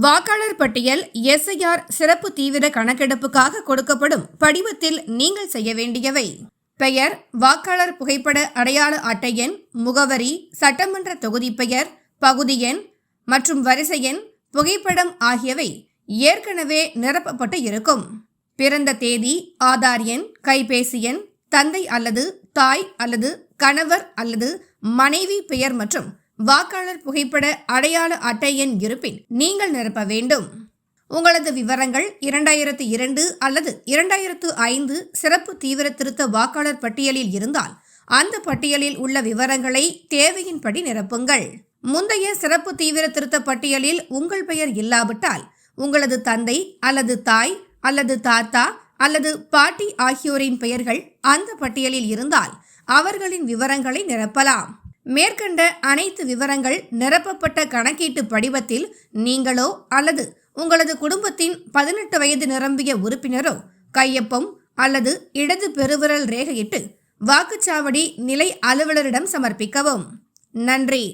வாக்காளர் பட்டியல் எஸ்ஐஆர் சிறப்பு தீவிர கணக்கெடுப்புக்காக கொடுக்கப்படும் படிவத்தில் நீங்கள் செய்ய வேண்டியவை: பெயர், வாக்காளர் புகைப்பட அடையாள அட்டை எண், முகவரி, சட்டமன்ற தொகுதி பெயர், பகுதி எண் மற்றும் வரிசை எண், புகைப்படம் ஆகியவை ஏற்கனவே நிரப்பப்பட்டு இருக்கும். பிறந்த தேதி, ஆதார் எண், கைபேசி எண், தந்தை அல்லது தாய் அல்லது கணவர் அல்லது மனைவி பெயர் மற்றும் வாக்காளர் புகைப்பட அடையாள அட்டை எண் இருப்பின் நீங்கள் நிரப்ப வேண்டும். உங்களது விவரங்கள் 2002 அல்லது 2005 சிறப்பு தீவிர திருத்த வாக்காளர் பட்டியலில் இருந்தால் அந்த பட்டியலில் உள்ள விவரங்களை தேவையின்படி நிரப்புங்கள். முந்தைய சிறப்பு தீவிர திருத்த பட்டியலில் உங்கள் பெயர் இல்லாவிட்டால் உங்களது தந்தை அல்லது தாய் அல்லது தாத்தா அல்லது பாட்டி ஆகியோரின் பெயர்கள் அந்த பட்டியலில் இருந்தால் அவர்களின் விவரங்களை நிரப்பலாம். மேற்கண்ட அனைத்து விவரங்கள் நிரப்பப்பட்ட கணக்கீட்டு படிவத்தில் நீங்களோ அல்லது உங்களது குடும்பத்தின் 18 வயது நிரம்பிய உறுப்பினரோ கையொப்பம் அல்லது இடது பெருவிரல் ரேகையிட்டு வாக்குச்சாவடி நிலை அலுவலரிடம் சமர்ப்பிக்கவும். நன்றி.